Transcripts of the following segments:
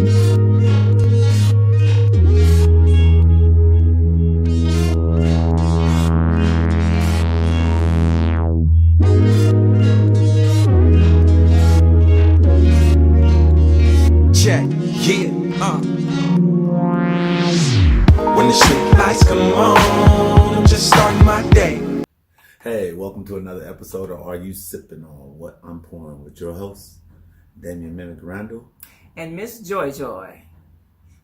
Check, yeah, When the street lights come on, I'm just starting my day. Hey, welcome to another episode of Are You Sippin On What I'm Pouring with your host, Damian Minnick Randall. And Miss Joy Joy.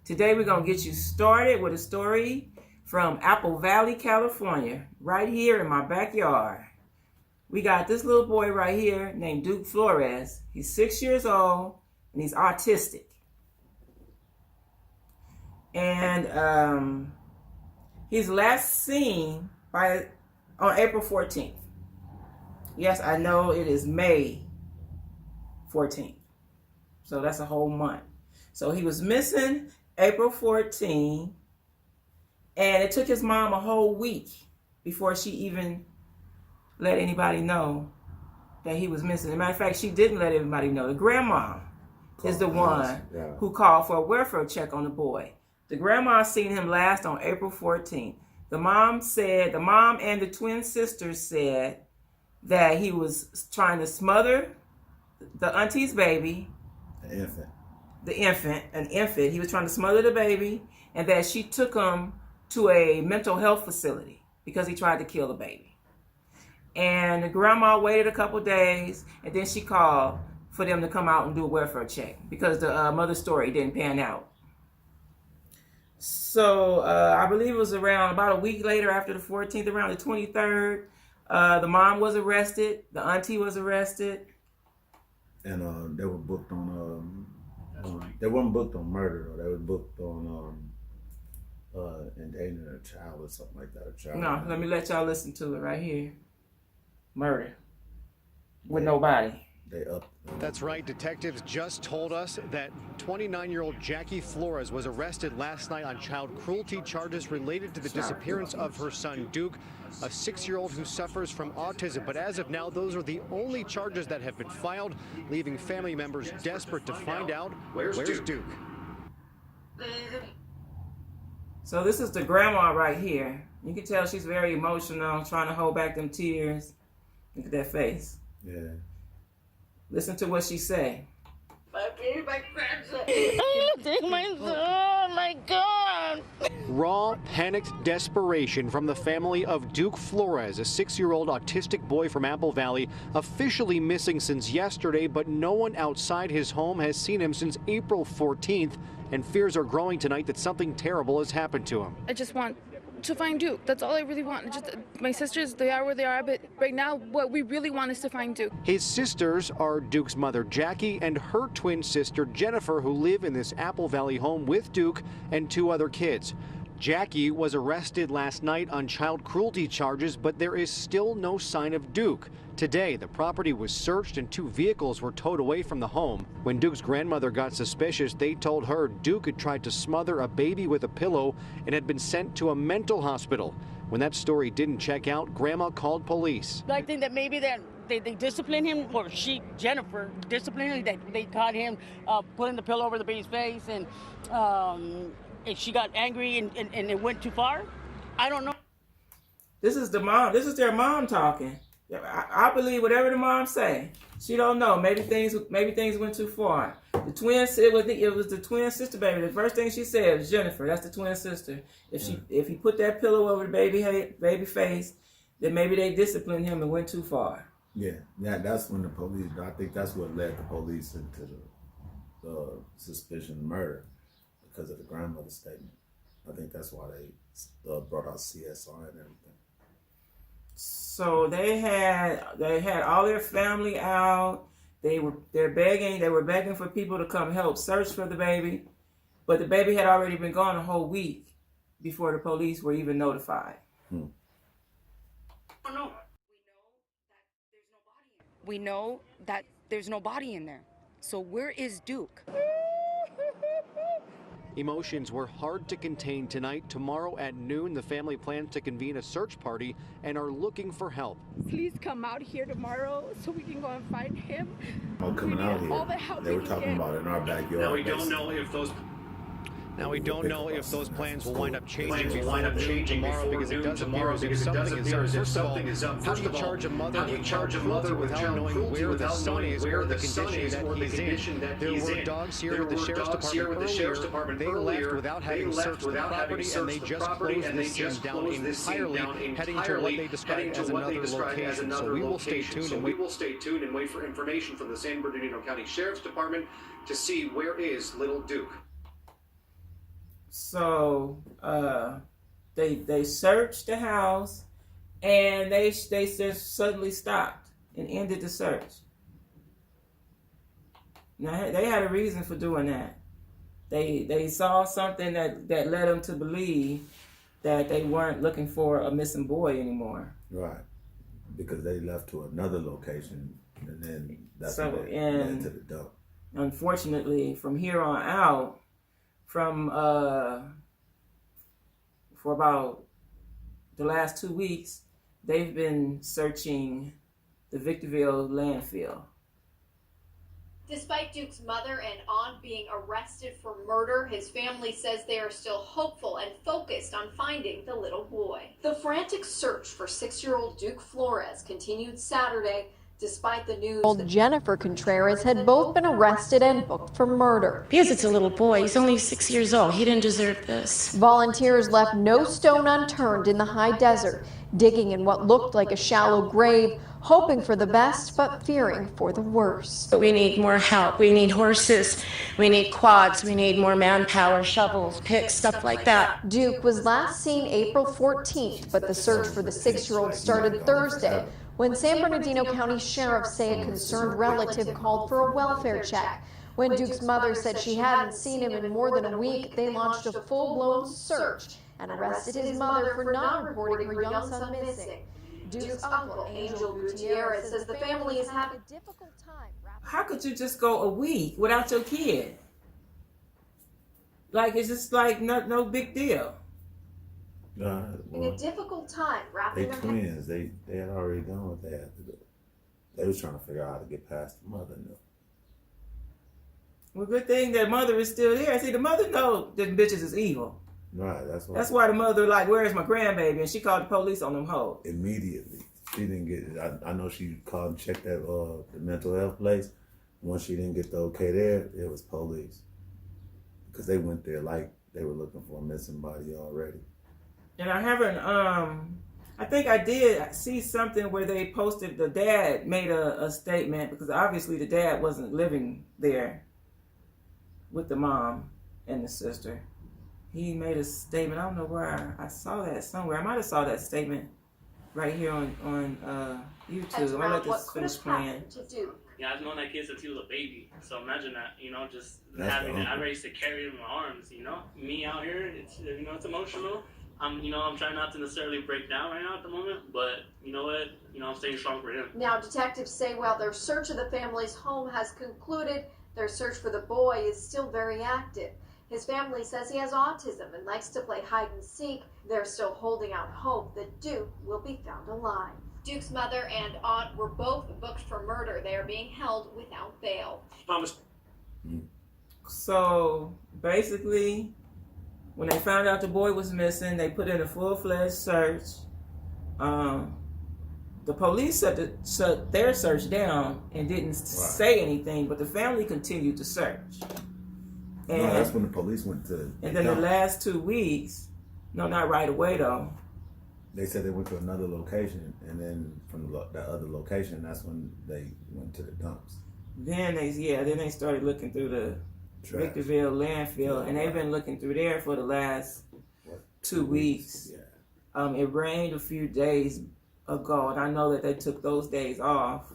Today we're going to get you started with a story from Apple Valley, California, right here in my backyard. We got this little boy right here named Duke Florez. He's 6 years old and he's autistic. And he's last seen on April 14th. Yes, I know it is May 14th. So that's a whole month. So he was missing April 14th, and it took his mom a whole week before she even let anybody know that he was missing. As a matter of fact, she didn't let everybody know. The grandma is the one who called for a welfare check on the boy. The grandma seen him last on April 14th. The mom and the twin sisters said that he was trying to smother the auntie's baby. An infant. He was trying to smother the baby, and that she took him to a mental health facility because he tried to kill the baby. And the grandma waited a couple days, and then she called for them to come out and do a welfare check because the mother's story didn't pan out. So I believe it was around about a week later after the 14th, around the 23rd, the mom was arrested, the auntie was arrested. And they were booked on, they weren't booked on murder, though. They were booked on endangering a child or something like that. No, let me let y'all listen to it right here. Murder. With nobody. That's right. Detectives just told us that 29-year-old Jackie Florez was arrested last night on child cruelty charges related to the disappearance of her son, Duke, a 6-year-old who suffers from autism. But as of now, those are the only charges that have been filed, leaving family members desperate to find out where's Duke. So this is the grandma right here. You can tell she's very emotional, trying to hold back them tears. Look at that face. Yeah. Listen to what she say. My grandson. Take my son. Oh my God. Raw, panicked desperation from the family of Duke Florez, a 6-year-old autistic boy from Apple Valley, officially missing since yesterday, but no one outside his home has seen him since April 14th, and fears are growing tonight that something terrible has happened to him. I just want to find Duke. That's all I really want. Just my sisters, they are where they are, but right now what we really want is to find Duke. His sisters are Duke's mother, Jackie, and her twin sister, Jennifer, who live in this Apple Valley home with Duke and 2 other kids. Jackie was arrested last night on child cruelty charges, but there is still no sign of Duke. Today, the property was searched and 2 vehicles were towed away from the home. When Duke's grandmother got suspicious, they told her Duke had tried to smother a baby with a pillow and had been sent to a mental hospital. When that story didn't check out, Grandma called police. I think that maybe they disciplined him, or Jennifer, disciplined him. They caught him putting the pillow over the baby's face, and she got angry and it went too far. I don't know. This is the mom. This is their mom talking. I believe whatever the mom say. She don't know. Maybe things went too far. The twins. It was the twin sister baby. The first thing she said was Jennifer. That's the twin sister. If he put that pillow over the baby face, then maybe they disciplined him and went too far. Yeah. That's when the police. I think that's what led the police into the suspicion of murder, because of the grandmother's statement. I think that's why they brought out CSI and everything. So they had all their family out. They were begging for people to come help search for the baby, but the baby had already been gone a whole week before the police were even notified. We know that there's no body in there. So where is Duke? Emotions were hard to contain tonight. Tomorrow at noon, the family plans to convene a search party and are looking for help. Please come out here tomorrow so we can go and find him. Oh, coming out all the here. help They we were can talking get. about it in our backyard. Now we don't know if those plans will wind up changing before noon tomorrow because it does appear as if something is up. First of all, how do you charge a mother with child cruelty without knowing where the son is or the condition that he's in? There were dogs here with the sheriff's department earlier. They left without having searched the property, and they just closed this scene down entirely, heading to what they described as another location. So we will stay tuned and wait for information from the San Bernardino County Sheriff's Department to see where is little Duke. So they searched the house, and they just suddenly stopped and ended the search. Now they had a reason for doing that. They saw something that led them to believe that they weren't looking for a missing boy anymore. Right, because they left to another location, and then that's So, when they and- led to the dump. Unfortunately, from here on out, for about the last 2 weeks, they've been searching the Victorville Landfill. Despite Duke's mother and aunt being arrested for murder, his family says they are still hopeful and focused on finding the little boy. The frantic search for 6-year-old Duke Florez continued Saturday, despite the news that Jennifer Contreras had both been arrested and booked for murder. Because it's a little boy. He's only 6 years old. He didn't deserve this. Volunteers left no stone unturned in the high desert, digging in what looked like a shallow grave, hoping for the best but fearing for the worst. But we need more help. We need horses. We need quads. We need more manpower, shovels, picks, stuff like that. Duke was last seen April 14th, but the search for the 6-year-old started Thursday when San Bernardino County sheriffs say a concerned relative called for a welfare check. When Duke's mother said she hadn't seen him in more than a week, they launched a full-blown search and arrested his mother for not reporting her young son missing. Duke's uncle, Angel Gutierrez, says the family is having a difficult time. How could you just go a week without your kid? Like, it's just like no big deal. In a difficult time wrapping They their twins. They had already done what they had to do. They was trying to figure out how to get past the mother. Well, good thing that mother is still there. See, the mother knows that bitches is evil. Right, That's why the mother like, where's my grandbaby? And she called the police on them hoes. Immediately. She didn't get it. I know she called and checked that the mental health place. Once she didn't get the okay there, it was police. Because they went there like they were looking for a missing body already. And I haven't, I think I did see something where they posted, the dad made a statement, because obviously the dad wasn't living there with the mom and the sister. He made a statement. I don't know where I saw that somewhere. I might have saw that statement right here on YouTube. I'm gonna let this finish playing. Yeah, I've known that kid since he was a baby. So imagine that, just That's having it. awful. I raised to carry him in my arms, Me out here, it's it's emotional. I'm trying not to necessarily break down right now at the moment, but you know what? I'm staying strong for him. Now, detectives say while their search of the family's home has concluded, their search for the boy is still very active. His family says he has autism and likes to play hide and seek. They're still holding out hope that Duke will be found alive. Duke's mother and aunt were both booked for murder. They are being held without bail. So basically, when they found out the boy was missing, they put in a full-fledged search. The police shut their search down and didn't say anything, but the family continued to search. And, No, that's when the police went to. And then the last 2 weeks, no, not right away though. They said they went to another location, and then from that other location, that's when they went to the dumps. Then they started looking through the Trash. Victorville Landfill, and they've been looking through there for the last 2 weeks. Yeah. It rained a few days ago, and I know that they took those days off.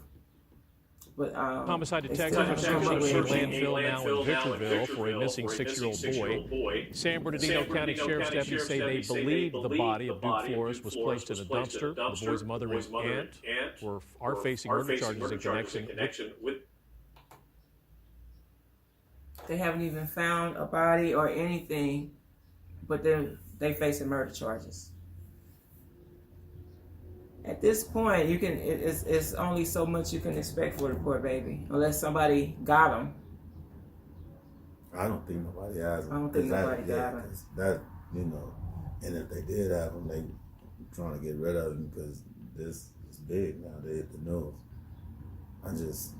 But homicide detectives are searching a landfill now in Victorville for a missing 6-year-old boy. San Bernardino County Sheriff's deputies say they believe the body of Duke Florez was placed in a dumpster. The boy's mother and aunt are facing murder charges in connection with. They haven't even found a body or anything, but they facing murder charges. At this point, it's only so much you can expect for the poor baby, unless somebody got him. I don't think nobody has him. I don't think nobody got him. That, you know, and if they did have him, they trying to get rid of him because this is big now. They hit the news. I just,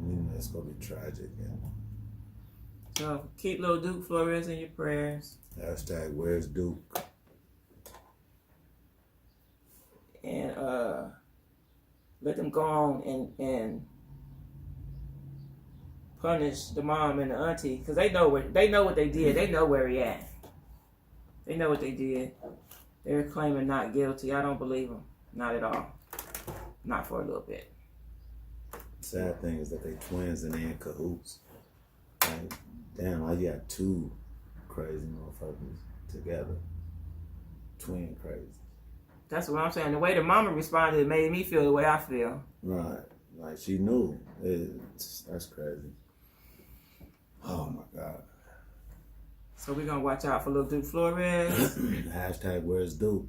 you know, it's gonna be tragic. And so keep little Duke Florez in your prayers. hashtag where's Duke? And let them go on and punish the mom and the auntie, because they know what they did. They know where he at. They know what they did. They're claiming not guilty. I don't believe them. Not at all. Not for a little bit. Sad thing is that they twins and they in cahoots. Like, damn, I got two crazy motherfuckers together. Twin crazy. That's what I'm saying. The way the mama responded made me feel the way I feel. Right. Like she knew. That's crazy. Oh my God. So we're going to watch out for little Duke Florez. Hashtag where's Duke?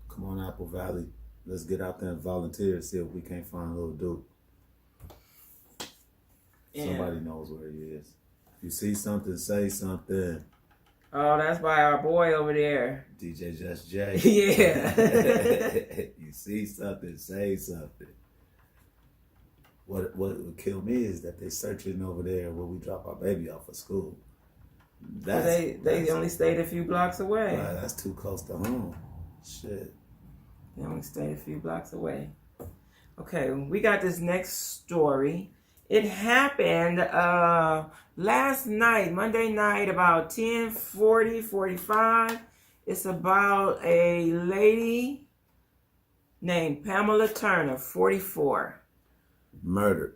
Come on, Apple Valley. Let's get out there and volunteer and see if we can't find little Duke. Somebody knows where he is. If you see something, say something. Oh, that's by our boy over there. DJ Just J. Yeah. You see something, say something. What would kill me is that they searching over there where we drop our baby off at school. They only stayed a few blocks away. Right, that's too close to home. Shit. They only stayed a few blocks away. Okay, we got this next story. It happened last night, Monday night, about 10:45. It's about a lady named Pamela Turner, 44. Murdered.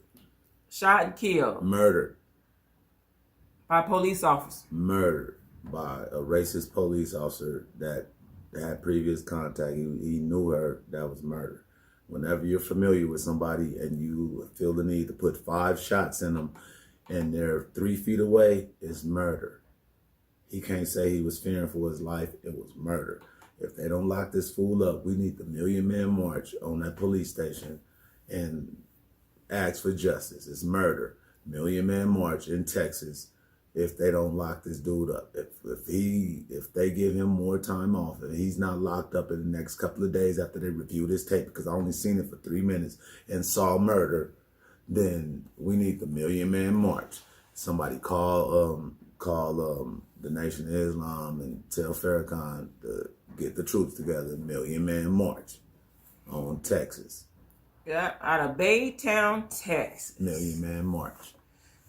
Shot and killed. Murdered. By a police officer. Murdered by a racist police officer that had previous contact. He knew her. That was murder. Whenever you're familiar with somebody and you feel the need to put 5 shots in them and they're 3 feet away, it's murder. He can't say he was fearing for his life. It was murder. If they don't lock this fool up, we need the Million Man March on that police station and ask for justice. It's murder. Million Man March in Texas. If they don't lock this dude up, if they give him more time off and he's not locked up in the next couple of days after they review this tape, because I only seen it for 3 minutes and saw murder, then we need the Million Man March. Somebody call the Nation of Islam and tell Farrakhan to get the troops together. Million Man March on Texas. Yeah, out of Baytown, Texas. Million Man March.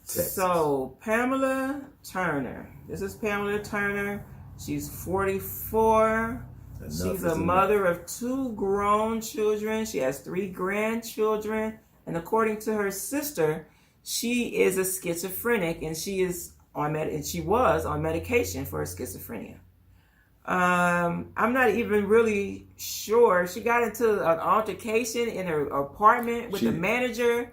Texas. So, Pamela Turner. This is Pamela Turner. She's 44. She's a mother of 2 grown children. She has 3 grandchildren. And according to her sister, she is a schizophrenic and she was on medication for her schizophrenia. I'm not even really sure. She got into an altercation in her apartment with the manager.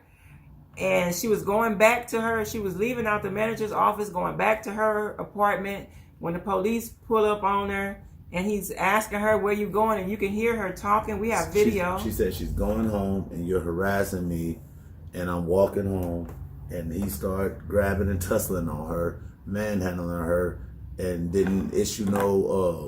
And she was going back to her. She was leaving out the manager's office, going back to her apartment when the police pull up on her. And he's asking her, where you going? And you can hear her talking. We have video. She said she's going home and you're harassing me. And I'm walking home. And he started grabbing and tussling on her, manhandling her, and didn't issue no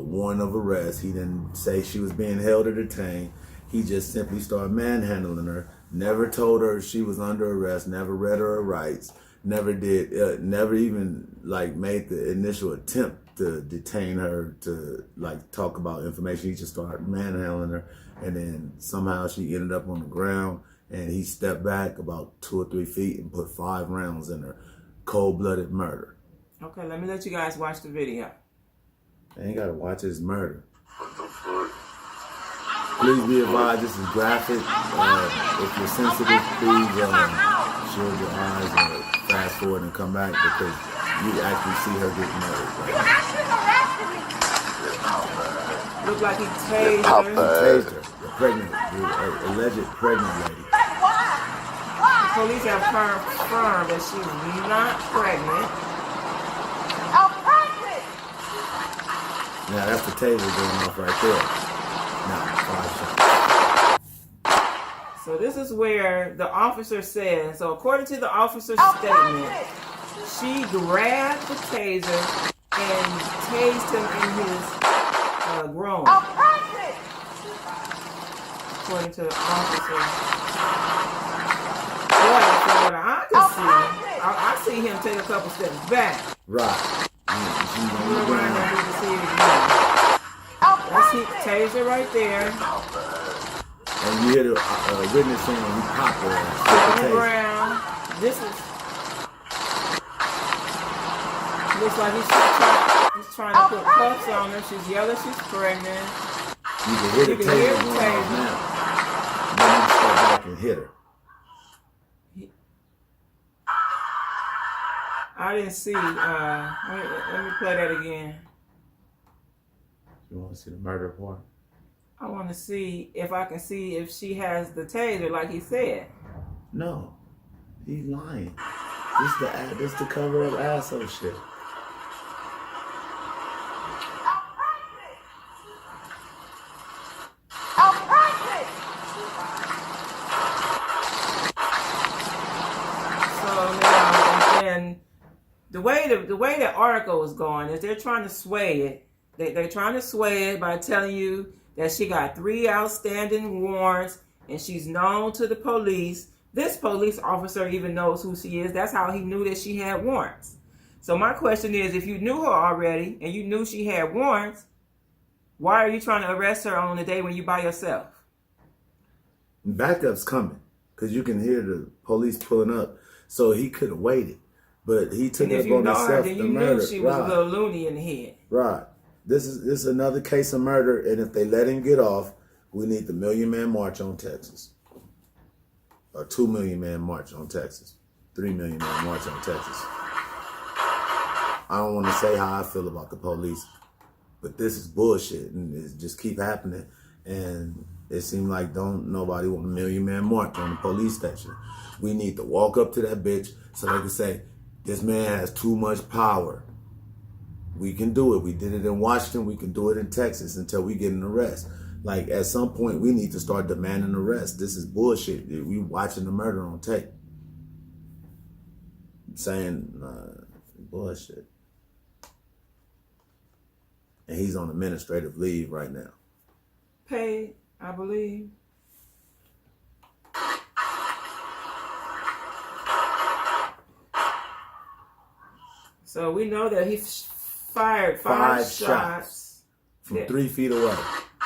warrant of arrest. He didn't say she was being held or detained. He just simply started manhandling her. Never told her she was under arrest, never read her rights, never even made the initial attempt to detain her to talk about information. He just started manhandling her, and then somehow she ended up on the ground and he stepped back about 2 or 3 feet and put 5 rounds in her. Cold-blooded murder. Okay, let me let you guys watch the video. I ain't gotta watch his murder. Please be advised, this is graphic. If you're sensitive, please shield your eyes or fast forward and come back because you actually see her get murdered. Right? Looked like he tased her. He tased her. The alleged pregnant lady. police have confirmed that she's not pregnant. Now that's the taser going off right there. Now, 5 shots. So this is where the officer says, so according to the officer's statement, she grabbed the taser and tased him in his groin. According to the officer. But from what I can see, I see him take a couple steps back. Right. That's his taser right there. And you hear the witness saying he popped her ass. On the ground. This is. Looks like he's trying to put cuffs on her. She's yelling she's pregnant. You can hear the taser going off now. Then you step back and hit her. I didn't see. Let me play that again. You want to see the murder part? I want to see if I can see if she has the taser like he said. No, he's lying. This the cover up asshole shit. So now, and the way the article is going is they're trying to sway it. They're trying to sway it by telling you that she got 3 outstanding warrants and she's known to the police. This police officer even knows who she is. That's how he knew that she had warrants. So my question is, if you knew her already and you knew she had warrants, why are you trying to arrest her on the day when you by yourself? Backup's coming because you can hear the police pulling up. So he could have waited, but he took it on himself to murder. Knew she was a little loony in the head. Right. This is another case of murder, and if they let him get off, we need the 1 Million Man March on Texas, or 2 Million Man March on Texas, 3 Million Man March on Texas. I don't want to say how I feel about the police, but this is bullshit, and it just keep happening. And it seems like don't nobody want a 1 Million Man March on the police station. We need to walk up to that bitch so they can say, this man has too much power. We can do it. We did it in Washington. We can do it in Texas until we get an arrest. Like, at some point, we need to start demanding arrest. This is bullshit. We watching the murder on tape. I'm saying bullshit. And he's on administrative leave right now. Paid, I believe. So we know that he fired five shots from 3 feet away.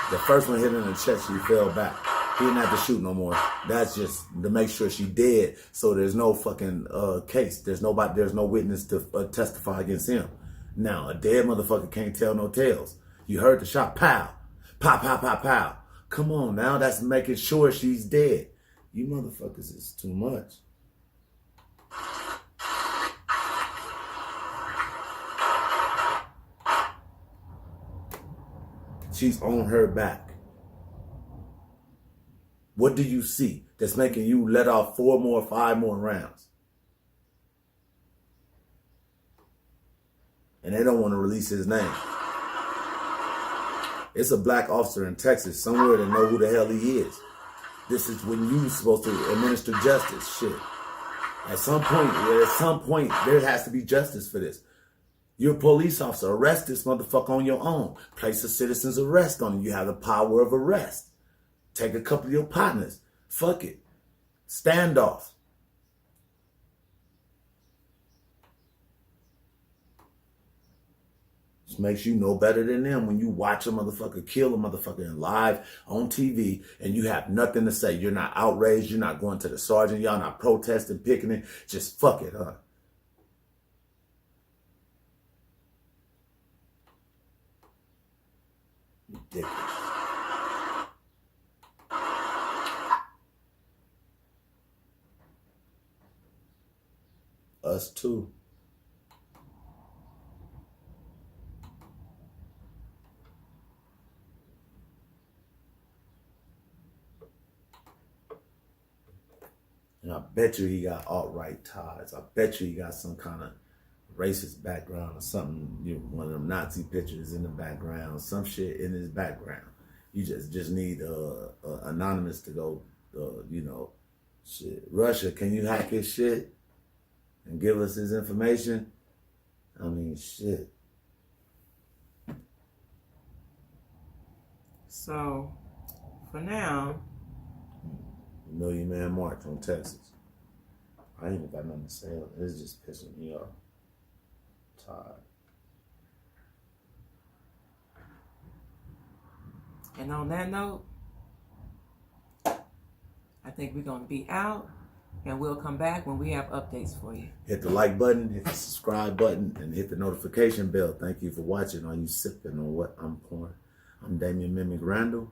The first one hit her in the chest, she fell back. He didn't have to shoot no more. That's just to make sure she dead, so there's no fucking case. There's no witness to testify against him. Now, a dead motherfucker can't tell no tales. You heard the shot, pow, pow, pow, pow, pow. Come on now, that's making sure she's dead. You motherfuckers is too much. She's on her back. What do you see that's making you let off 5 more rounds? And they don't want to release his name. It's a black officer in Texas somewhere to know who the hell he is. This is when you're supposed to administer justice. Shit. At some point, there has to be justice for this. You're a police officer. Arrest this motherfucker on your own. Place a citizen's arrest on him. You have the power of arrest. Take a couple of your partners. Fuck it. Standoff. Just makes you know better than them when you watch a motherfucker kill a motherfucker in live on TV and you have nothing to say. You're not outraged. You're not going to the sergeant. Y'all not protesting, picketing. Just fuck it, huh? Ridiculous. Us too. And I bet you he got alt-right ties. I bet you he got some kind of racist background or something. You know, one of them Nazi pictures in the background, some shit in his background. You just need anonymous to go, you know, shit. Russia, can you hack his shit and give us his information? I mean, shit. So, for now, Million Man March on Texas. I ain't even got nothing to say. It's just pissing me off. Tired. and on that note, I think we're going to be out, and we'll come back when we have updates for you. Hit the like button, hit the subscribe button, and hit the notification bell. Thank you for watching. Are you sipping on what I'm pouring? I'm Damian Mimic Randall.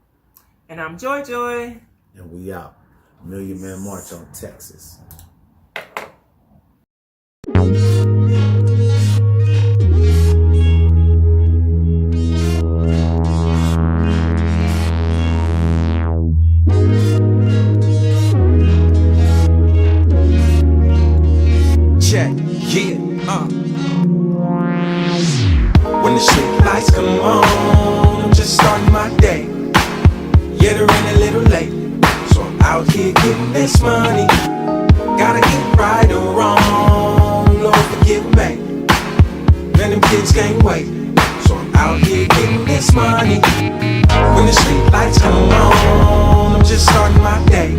And I'm Joy Joy. And we out. Million Man March on Texas. Check, yeah, When the street lights come on, I'm just starting my day. Yeah, they're running a little late, so I'm out here getting this money. Gotta eat right or wrong, Lord forgive me. Man, them kids can't wait, so I'm out here getting this money. When the street lights come on, I'm just starting my day.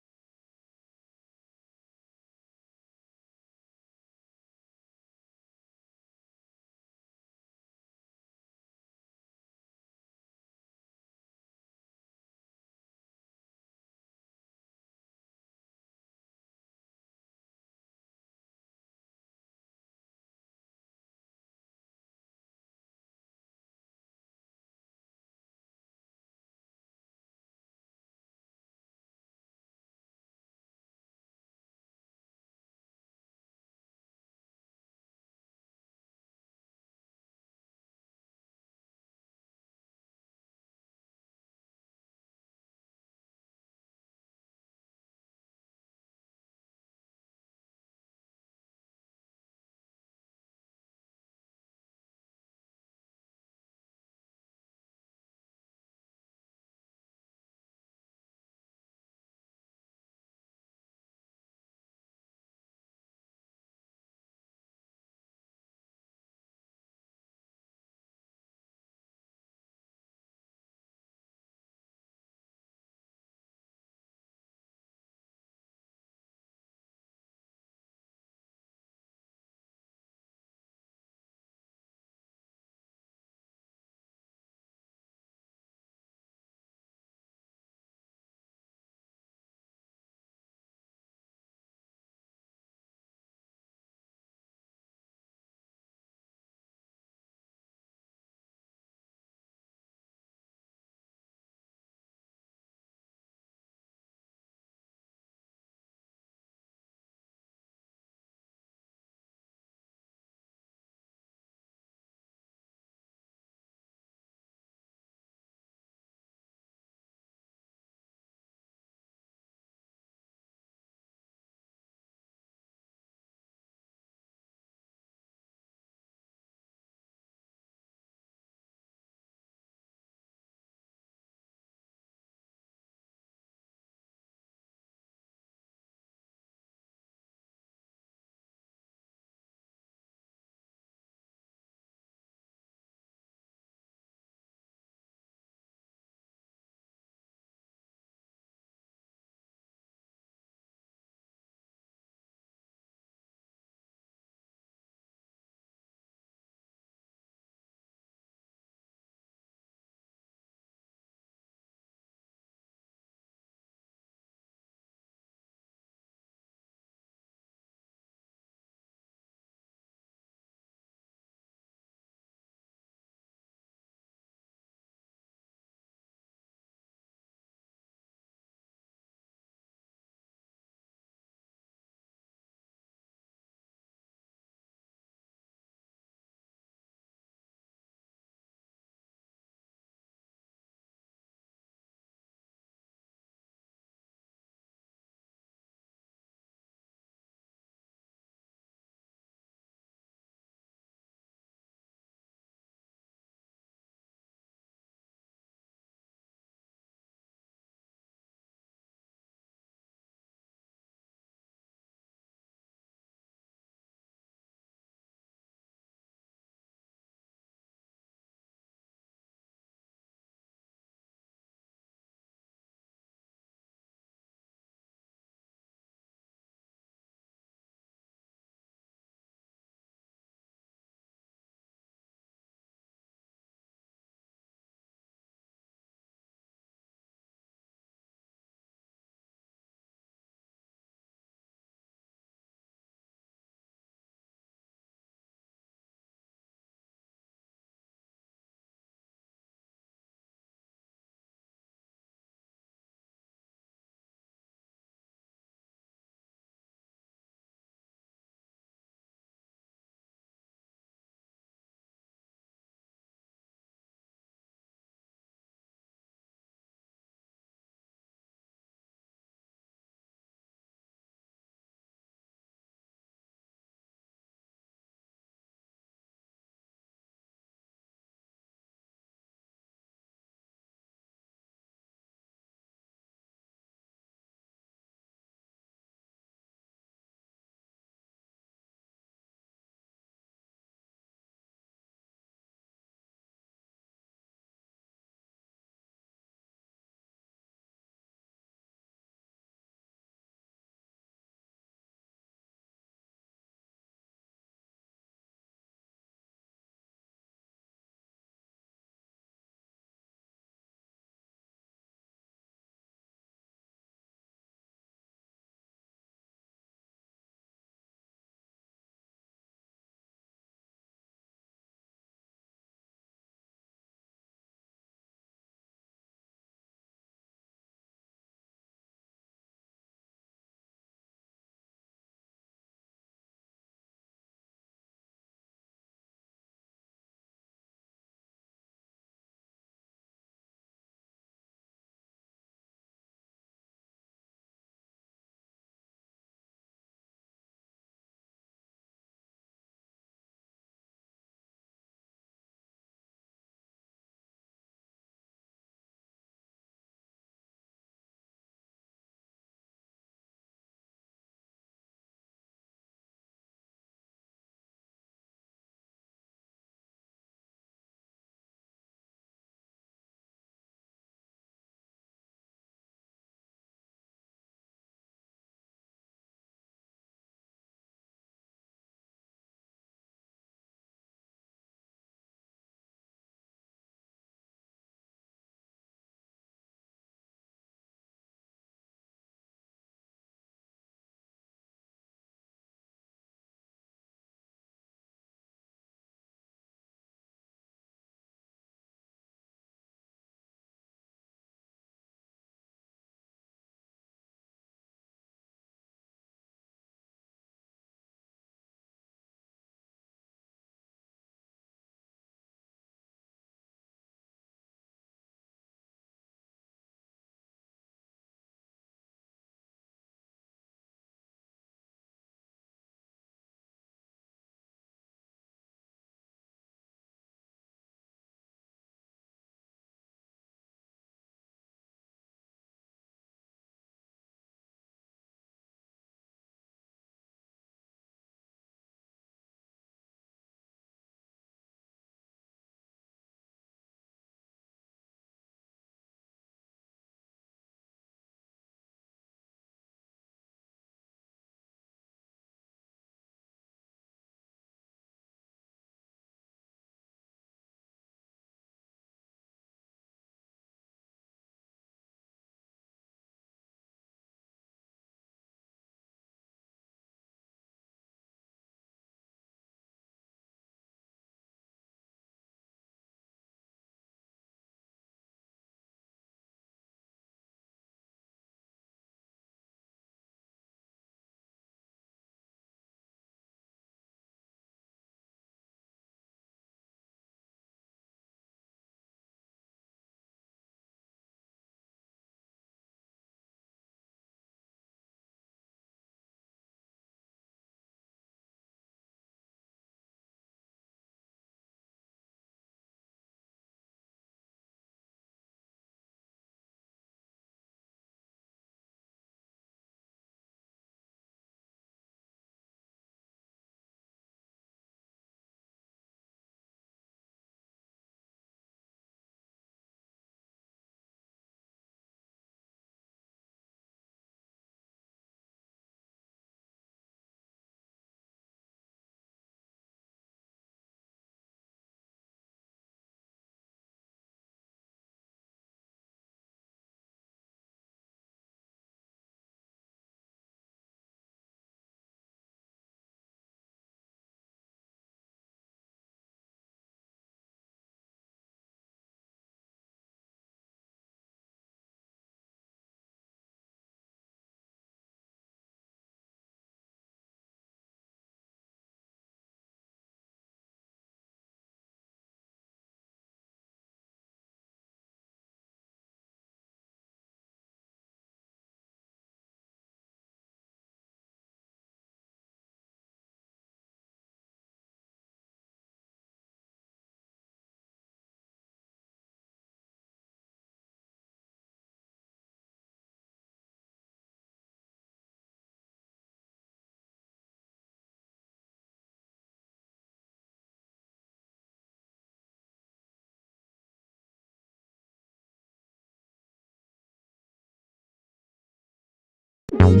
Check,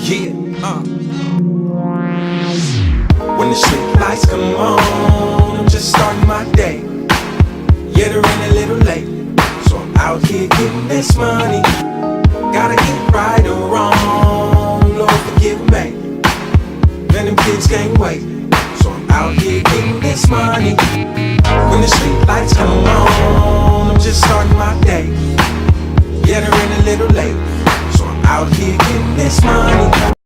yeah, When the street lights come on, I'm just starting my day. Yeah, they're running a little late, so I'm out here getting this money. Gotta eat right or wrong, Lord forgive me. Man, them kids can't wait, so I'm out here getting this money. When the street lights come on, I'm just starting my day. Yeah, they're running a little late, so I'm out here getting this money.